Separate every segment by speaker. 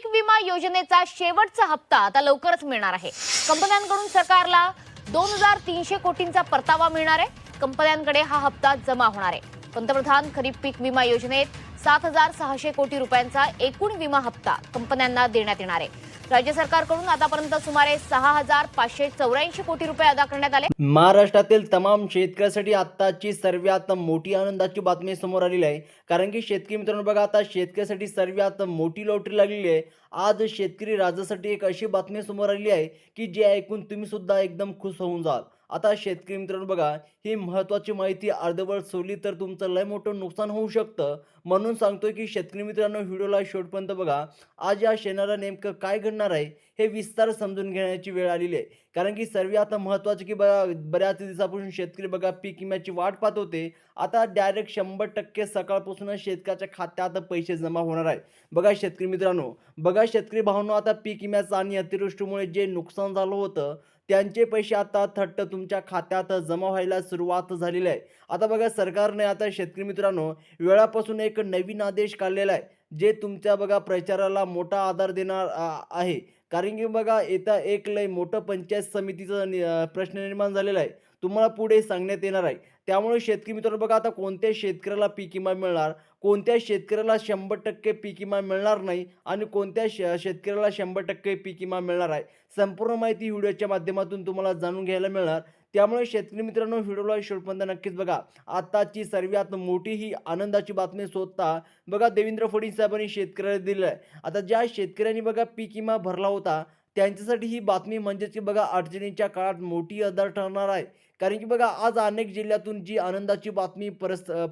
Speaker 1: पीक विमा योजनेचा शेवटचा हप्ता आता लवकरच मिळणार आहे। कंपन्यांकडून सरकारला 2300 कोटींचा परतावा मिळणार आहे। कंपन्यांकडे हा हप्ता जमा होणार आहे। पंतप्रधान खरीप पीक विमा योजनेत 7600 कोटी रुपयांचा एकूण विमा हप्ता कंपन्यांना देण्यात येणार आहे। राज्य सरकारकडून आतापर्यंत सुमारे 6584 कोटी रुपये अदा करण्यात आले।
Speaker 2: महाराष्ट्रातील तमाम शेतकऱ्यांसाठी आत्ताची सर्वात मोठी आनंदाची बातमी समोर आलेली आहे। कारण की शेतकरी मित्रांनो बघा, आता शेतकऱ्यासाठी सर्वात मोठी लॉटरी लागलेली आहे। आज शेतकरी राजासाठी एक अशी बातमी समोर आलेली आहे की जे ऐकून तुम्ही सुद्धा एकदम खुश होऊन जाल। आता शेतकरी मित्रांनो बघा, ही महत्त्वाची माहिती अर्धवट सोडली तर तुमचं लय मोठं नुकसान होऊ शकतं। म्हणून सांगतोय की शेतकरी मित्रांनो, व्हिडिओला शेवटपर्यंत बघा। आज या क्षणाला नेमकं काय घडणार आहे हे विस्तार समजून घेण्याची वेळ आलेली आहे। कारण की सर्वात महत्त्वाचं की बघा, बऱ्याच दिवसापासून शेतकरी बघा पीक विम्याची वाट पाहत होते। आता डायरेक्ट 100% सकाळपासूनच शेतकऱ्याच्या खात्यात पैसे जमा होणार आहे। बघा शेतकरी मित्रांनो, बघा शेतकरी भावांनो, आता पीक विम्याचं आणि अतिवृष्टीमुळे जे नुकसान झालं होतं त्यांचे पैसे आता थट्ट तुमच्या खात्यात जमा व्हायला सुरुवात झालेली आहे। आता बघा, सरकारने आता शेतकरी मित्रांनो वेळापासून एक नवीन आदेश काढलेला आहे, जे तुमच्या बघा प्रचाराला मोठा आधार देणार आहे। कारण की बघा, येता एक लय मोठं पंचायत समितीचा प्रश्न निर्माण झालेला आहे, तुम्हाला पुढे सांगण्यात येणार आहे। त्यामुळे शेतकरी मित्रांनो बघा, आता कोणत्या शेतकऱ्याला पीक विमा मिळणार, कोणत्या शेतकऱ्याला 100% पीक विमा मिळणार नाही आणि कोणत्या शेतकऱ्याला 100% पीक विमा मिळणार आहे, संपूर्ण माहिती व्हिडिओच्या माध्यमातून तुम्हाला जाणून घ्यायला मिळणार। त्यामुळे शेतकरी मित्रांनो, व्हिडिओला शेवटपर्यंत नक्कीच बघा। आताची सर्वात मोठी ही आनंदाची बातमी स्वतः बघा देवेंद्र फडणवीस साहेबांनी शेतकऱ्याला दिलेली आहे। आता ज्या शेतकऱ्यांनी बघा पीक विमा भरला होता त्यांच्यासाठी ही बातमी म्हणजेच की बघा अडचणीच्या काळात मोठी आधार ठरणार आहे। कारण की बघा, आज अनेक जिल्ह्यातून जी आनंदाची बातमी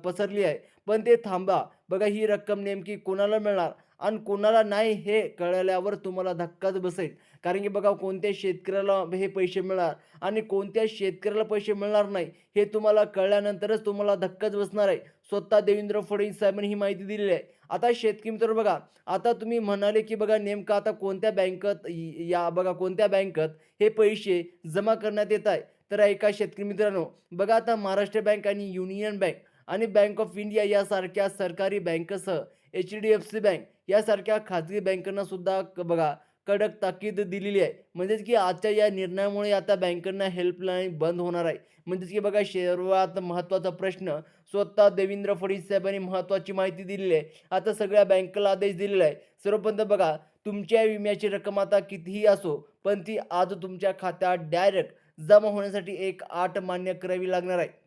Speaker 2: पसरली आहे, पण ते थांबा। बघा, ही रक्कम नेमकी कोणाला मिळणार आणि कोणाला नाही हे कळल्यावर तुम्हाला धक्काच बसेल। कारण की बघा, कोणत्या शेतकऱ्याला हे पैसे मिळणार आणि कोणत्या शेतकऱ्याला पैसे मिळणार नाही हे तुम्हाला कळल्यानंतरच तुम्हाला धक्काच बसणार आहे। स्वतः देवेंद्र फडणवीस साहेबांनी ही माहिती दिलेली आहे। आता शेतकरी मित्र बघा, आता तुम्ही म्हणाले की बघा नेमकं आता कोणत्या बँकेत या बघा कोणत्या बँकेत हे पैसे जमा करण्यात येत आहे, तर ऐका शेतकरी मित्रांनो, बघा आता महाराष्ट्र बँक आणि युनियन बँक आणि बँक ऑफ इंडिया यासारख्या सरकारी बँकेसह HDFC बँक यासारख्या खाजगी बँकांना सुद्धा बघा कडक ताकीद दिलेली आहे। म्हणजेच की आजच्या या निर्णयामुळे आता बँकांना हेल्पलाईन बंद होणार आहे। म्हणजेच की बघा, सर्वात महत्त्वाचा प्रश्न स्वतः देवेंद्र फडणवीस साहेबांनी महत्त्वाची माहिती दिलेली आहे। आता सगळ्या बँकेला आदेश दिलेला आहे। सर्वप्रथम बघा, तुमच्या विम्याची रक्कम आता कितीही असो, पण ती आज तुमच्या खात्यात डायरेक्ट जमा होण्यासाठी एक अट मान्य करावी लागणार आहे।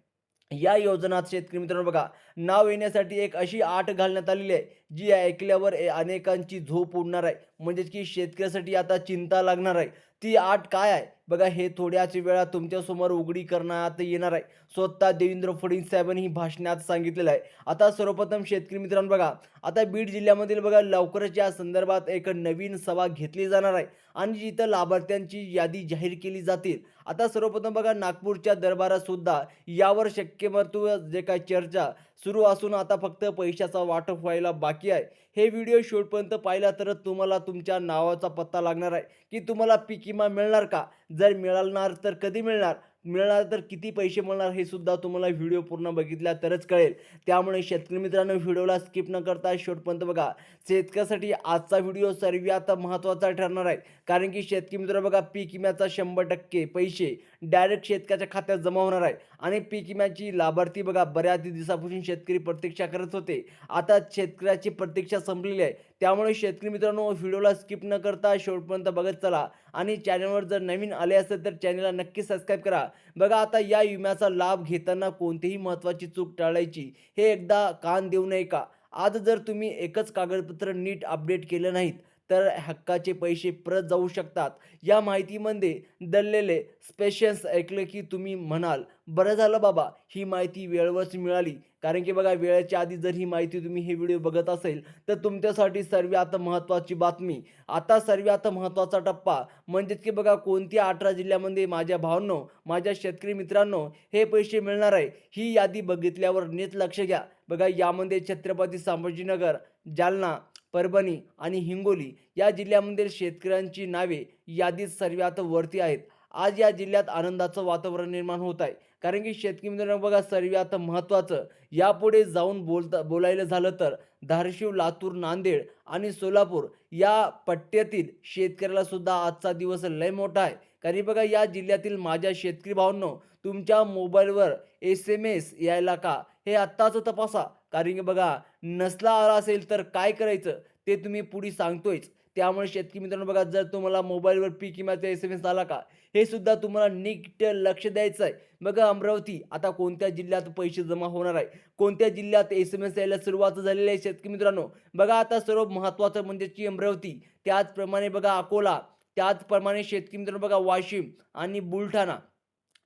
Speaker 2: या योजनात शेतकरी मित्रांनो बघा, नाव येण्यासाठी एक अशी अट घालण्यात आलेली आहे, जी अनेकांवर अनेकांची झोप उडणार आहे। म्हणजेच की शेतकऱ्यासाठी आता चिंता लागणार आहे। ती अट काय आहे बघा, हे थोड्याच वेळात तुमच्यासमोर उघडी करण्यात येणार आहे। स्वतः देवेंद्र फडणवीस साहेबांनी ही भाषणात सांगितलेलं आहे। आता सर्वप्रथम शेतकरी मित्रांनो बघा, आता बीड जिल्ह्यामधील बघा लवकरच या संदर्भात एक नवीन सभा घेतली जाणार आहे आणि जिथं लाभार्थ्यांची यादी जाहीर केली जातील। आता सर्वप्रथम बघा, नागपूरच्या दरबारात सुद्धा यावर शक्यतो जे काही चर्चा सुरू असून आता फक्त पैशाचा वाटप व्हायला बाकी आहे। हे व्हिडिओ शेवटपर्यंत पाहिला तरच तुम्हाला तुमच्या नावाचा पत्ता लागणार आहे की तुम्हाला पीक विमा मिळणार का, जर मिळणार तर कधी मिळणार, मिळणार तर किती पैसे मिळणार, हे सुद्धा तुम्हाला व्हिडिओ पूर्ण बघितला तरच कळेल। त्यामुळे शेतकरी मित्रांनो, व्हिडिओला स्किप न करता शेवटपर्यंत बघा। शेतकऱ्यासाठी आजचा व्हिडिओ सर्वात महत्त्वाचा ठरणार आहे। कारण की शेतकरी मित्र बघा, पीक विम्याचा 100% पैसे डायरेक्ट शेतकऱ्याच्या खात्यात जमा होणार आहे आणि पीक विम्याची लाभार्थी बघा बऱ्याच दिवसापासून शेतकरी प्रतीक्षा करत होते। आता शेतकऱ्याची प्रतीक्षा संपलेली आहे। त्यामुळे शेतकरी मित्रांनो, व्हिडिओला स्किप न करता शेवटपर्यंत बघत चला आणि चॅनलवर जर नवीन आले असेल तर चॅनलला नक्की सबस्क्राईब करा। बघा, आता या विम्याचा लाभ घेताना कोणतीही महत्त्वाची चूक टाळायची, हे एकदा कान देऊ नये का? आज जर तुम्ही एकच कागदपत्र नीट अपडेट केलं नाहीत तर हक्काचे पैसे परत जाऊ शकतात। या माहितीमध्ये दडलेले स्पेशन्स ऐकले की तुम्ही म्हणाल, बरं झालं बाबा ही माहिती वेळेवरच मिळाली। कारण की बघा, वेळेच्या आधी जर ही माहिती तुम्ही हे व्हिडिओ बघत असेल तर तुमच्यासाठी सर्वात महत्त्वाची बातमी, आता सर्वात महत्त्वाचा टप्पा म्हणजेच की बघा, कोणत्या 18 जिल्ह्यामध्ये माझ्या भावांनो, माझ्या शेतकरी मित्रांनो हे पैसे मिळणार आहे, ही यादी बघितल्यावर नीट लक्ष घ्या। बघा, यामध्ये छत्रपती संभाजीनगर, जालना, परभणी आणि हिंगोली या जिल्ह्यामधील शेतकऱ्यांची नावे यादीत सर्वात वरती आहेत। आज या जिल्ह्यात आनंदाचं वातावरण निर्माण होत आहे। कारण की शेतकरी मित्रांनो बघा, सर्वात महत्त्वाचं यापुढे जाऊन बोलायला झालं तर धाराशिव, लातूर, नांदेड आणि सोलापूर या पट्ट्यातील शेतकऱ्याला सुद्धा आजचा दिवस लय मोठा आहे. कारण की बघा या जिल्ह्यातील माझ्या शेतकरी भावांनो, तुमच्या मोबाईलवर SMS यायला का हे आत्ताच तपासा. कारण की बघा नसला आला असेल तर काय करायचं ते तुम्ही पुढे सांगतोयच. त्यामुळे शेतकरी मित्रांनो बघा, जर तुम्हाला मोबाईलवर पीक विम्याचा SMS आला का हे सुद्धा तुम्हाला नीट लक्ष द्यायचं आहे. बघा अमरावती आता कोणत्या जिल्ह्यात पैसे जमा होणार आहे, कोणत्या जिल्ह्यात SMS यायला सुरुवात झालेली आहे शेतकरी मित्रांनो. बघा आता सर्व महत्त्वाचं म्हणजे की अमरावती, त्याचप्रमाणे बघा अकोला, त्याचप्रमाणे शेतकरी मित्रांनो बघा वाशिम आणि बुलढाणा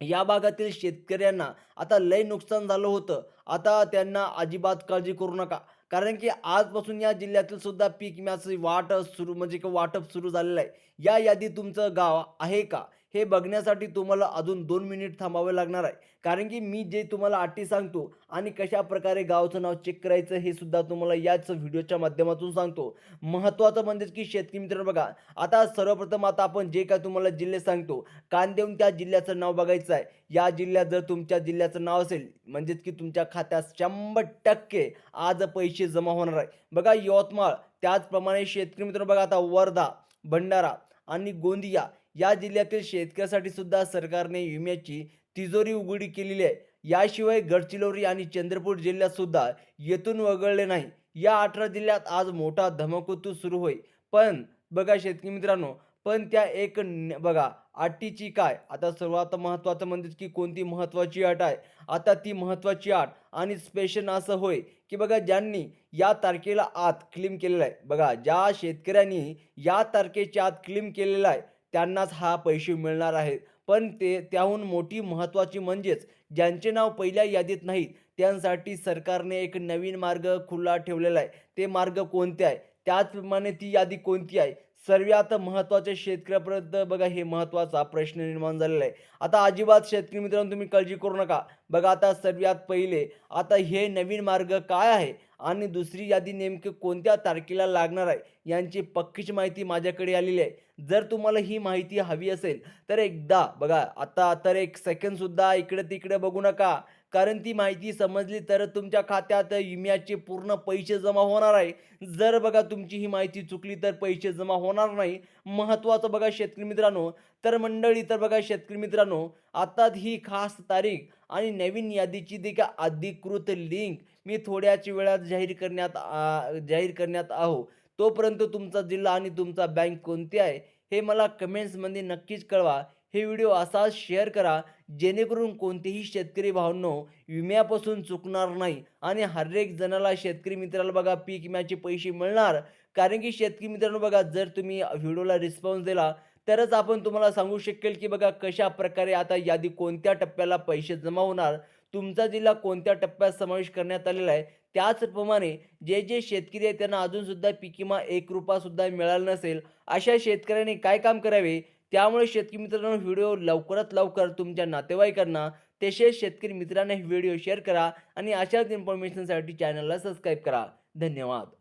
Speaker 2: या भागातील शेतकऱ्यांना आता लय नुकसान झालं होतं. आता त्यांना अजिबात काळजी करू नका. कारण की आजपासून या जिल्ह्यातील सुद्धा पीक विम्याची वाटप सुरू झालेलं आहे. या यादीत तुमचं गाव आहे का? हे बघण्यासाठी तुम्हाला अजून 2 मिनिट थांबावे लागणार आहे. कारण की मी जे तुम्हाला अटी सांगतो आणि कशाप्रकारे गावाचं नाव चेक करायचं हे सुद्धा तुम्हाला याच व्हिडिओच्या माध्यमातून सांगतो. महत्त्वाचं म्हणजेच की शेतकरी मित्रांनो बघा, आता सर्वप्रथम आता आपण जे काय तुम्हाला जिल्हे सांगतो, कान देऊन त्या जिल्ह्याचं नाव बघायचं आहे. या जिल्ह्यात जर तुमच्या जिल्ह्याचं नाव असेल म्हणजेच की तुमच्या खात्यात 100% आज पैसे जमा होणार आहे. बघा यवतमाळ, त्याचप्रमाणे शेतकरी मित्रांनो बघा आता वर्धा, भंडारा आणि गोंदिया या जिल्ह्यातील शेतकऱ्यासाठी सुद्धा सरकारने विम्याची तिजोरी उघडी केलेली आहे. याशिवाय गडचिरोली आणि चंद्रपूर जिल्ह्यात सुद्धा येथून वगळले नाही. या 18 जिल्ह्यात आज मोठा धमकतू सुरू होईल. पण बघा शेतकरी मित्रांनो, पण त्या बघा अटीची काय, आता सर्वात महत्त्वाचं म्हणजे की कोणती महत्त्वाची अट आहे. आता ती महत्त्वाची अट आणि स्पेशल असं होय की बघा ज्यांनी या तारखेला आत क्लेम केलेला आहे, बघा ज्या शेतकऱ्यांनी या तारखेच्या आत क्लेम केलेला आहे त्यांनाच हा पैसे मिळणार आहेत. पण त्याहून मोठी महत्त्वाची म्हणजेच ज्यांचे नाव पहिल्या यादीत नाहीत त्यांसाठी सरकारने एक नवीन मार्ग खुला ठेवलेला आहे. ते मार्ग कोणते आहे, त्याचप्रमाणे ती यादी कोणती आहे, सर्वात महत्त्वाच्या शेतकऱ्यापर्यंत बघा हे महत्त्वाचा प्रश्न निर्माण झालेला आहे. आता अजिबात शेतकरी मित्रांनो तुम्ही काळजी करू नका. बघा आता सर्वात पहिले आता हे नवीन मार्ग काय आहे आणि दुसरी यादी नेमकी कोणत्या तारखेला लागणार आहे यांची पक्कीची माहिती माझ्याकडे आलेली आहे. जर तुम्हाला ही माहिती हवी असेल तर एकदा बघा, आता तर एक सेकंद सुद्धा इकडे तिकडे बघू नका. कारण ती माहिती समजली तर तुमच्या खात्यात विम्याचे पूर्ण पैसे जमा होणार आहे. जर बघा तुमची ही माहिती चुकली तर पैसे जमा होणार नाही. महत्त्वाचं बघा शेतकरी मित्रांनो, तर मंडळी तर बघा शेतकरी मित्रांनो, आता ही खास तारीख आणि नवीन यादीची देखील अधिकृत लिंक मी थोड्याच वेळात जाहीर करण्यात आहो. तोपर्यंत तुमचा जिल्हा आणि तुमचा बँक कोणती आहे हे मला कमेंट्समध्ये नक्कीच कळवा. हे व्हिडिओ असाच शेअर करा जेणेकरून कोणतेही शेतकरी भावांनो विम्यापासून चुकणार नाही आणि हर एक जणाला शेतकरी मित्राला बघा पीक विम्याचे पैसे मिळणार. कारण की शेतकरी मित्रांनो बघा, जर तुम्ही व्हिडिओला रिस्पॉन्स दिला तरच आपण तुम्हाला सांगू शकेल की बघा कशा प्रकारे आता यादी कोणत्या टप्प्याला पैसे जमा होणार, तुमचा जिल्हा कोणत्या टप्प्यात समावेश करण्यात आलेला आहे. त्याचप्रमाणे जे शेतकरी आहेत त्यांना अजून सुद्धा पीक विमा 1 रुपया सुद्धा मिळाला नसेल, अशा शेतकऱ्यांनी काय काम करावे. त्यामुळे शेतकरी मित्रांनो व्हिडिओ लवकरात लवकर तुमच्या नातेवाईकांना तसेच शेतकरी मित्रांना हे व्हिडिओ शेअर करा आणि अशाच इन्फॉर्मेशनसाठी चॅनलला सबस्क्राईब करा. धन्यवाद.